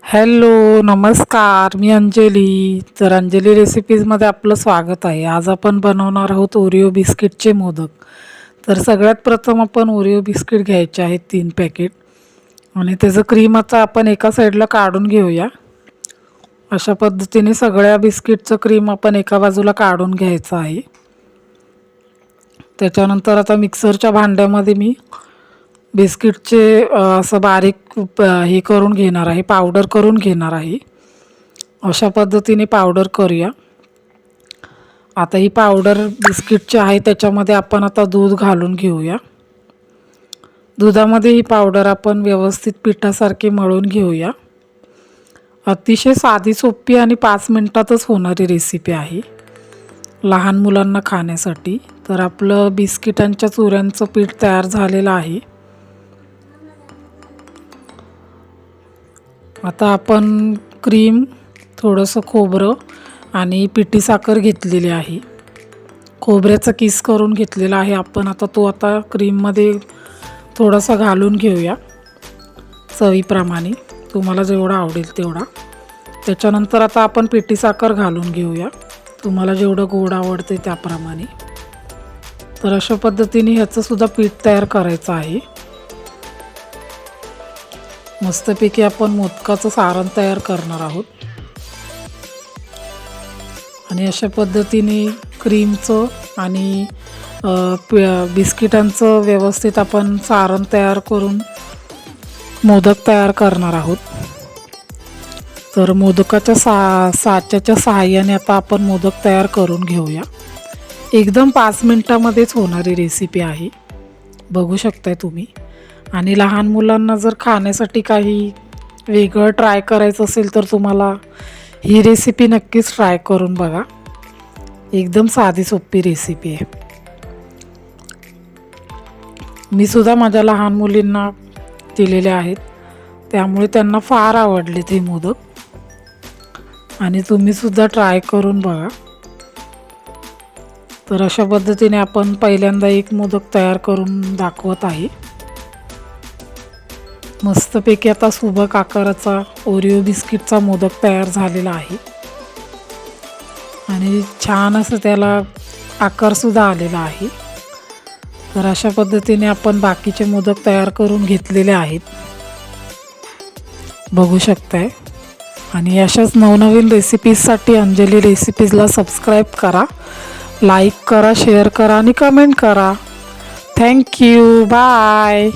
Hello, नमस्कार. मी अंजली. तर अंजली रेसिपीजमध्ये आपलं स्वागत आहे. आज आपण बनवणार आहोत ओरिओ बिस्किटचे मोदक. तर सगळ्यात प्रथम आपण ओरिओ बिस्किट घ्यायचे आहेत 3 पॅकेट आणि त्याचं क्रीम आता आपण एका साईडला काढून घेऊया. अशा पद्धतीने सगळ्या बिस्किटचं क्रीम आपण एका बाजूला काढून घ्यायचं आहे. त्याच्यानंतर आता मिक्सरच्या भांड्यामध्ये मी बिस्किटचे असं बारीक हे करून घेणार आहे, पावडर करून घेणार आहे. अशा पद्धतीने पावडर करूया. आता ही पावडर बिस्किटची आहे, त्याच्यामध्ये आपण आता दूध घालून घेऊया. दुधामध्ये ही पावडर आपण व्यवस्थित पिठासारखी मळून घेऊया. अतिशय साधी सोपी आणि 5 मिनिटातच होणारी रेसिपी आहे लहान मुलांना खाण्यासाठी. तर आपलं बिस्किटांच्या चुऱ्यांचं पीठ तयार झालेलं आहे. आता आपण क्रीम, थोडंसं खोबरं आणि पिठी साखर घेतलेली आहे. खोबऱ्याचा किस करून घेतलेला आहे आपण. आता क्रीममध्ये थोडासा घालून घेऊया चवीप्रमाणे, तुम्हाला जेवढा आवडेल तेवढा. त्याच्यानंतर आता आपण पिठी साखर घालून घेऊया, तुम्हाला जेवढं गोड आवडते त्याप्रमाणे. तर अशा पद्धतीने ह्याचंसुद्धा पीठ तयार करायचं आहे. मस्तपैकी आपण मोदकाचं सारण तयार करणार आहोत. आणि अशा पद्धतीने क्रीमचं आणि बिस्किटांचं व्यवस्थित आपण सारण तयार करून मोदक तयार करणार आहोत. तर मोदकाच्या साच्याच्या सहाय्याने आता आपण मोदक तयार करून घेऊया. एकदम 5 मिनिटामध्येच होणारी रेसिपी आहे, बघू शकताय तुम्ही. आणि लहान मुलांना जर खाण्यासाठी काही वेगळं ट्राय करायचं असेल तर तुम्हाला ही रेसिपी नक्कीच ट्राय करून बघा. एकदम साधी सोपी रेसिपी आहे. मी सुद्धा माझ्या लहान मुलींना दिलेले आहेत, त्यामुळे त्यांना फार आवडले ते मोदक. आणि तुम्ही सुद्धा ट्राय करून बघा. तर अशा पद्धतीने आपण पहिल्यांदा एक मोदक तयार करून दाखवत आहे. मस्तपैकी आता सुबक आकाराचा ओरिओ बिस्किटचा मोदक तयार झालेला आहे. आणि छान असं त्याला आकारसुद्धा आलेला आहे. तर अशा पद्धतीने आपण बाकीचे मोदक तयार करून घेतलेले आहेत, बघू शकताय. आणि अशाच नवनवीन रेसिपीजसाठी अंजली रेसिपीजला सबस्क्राईब करा, लाईक करा, शेअर करा आणि कमेंट करा. थँक्यू. बाय.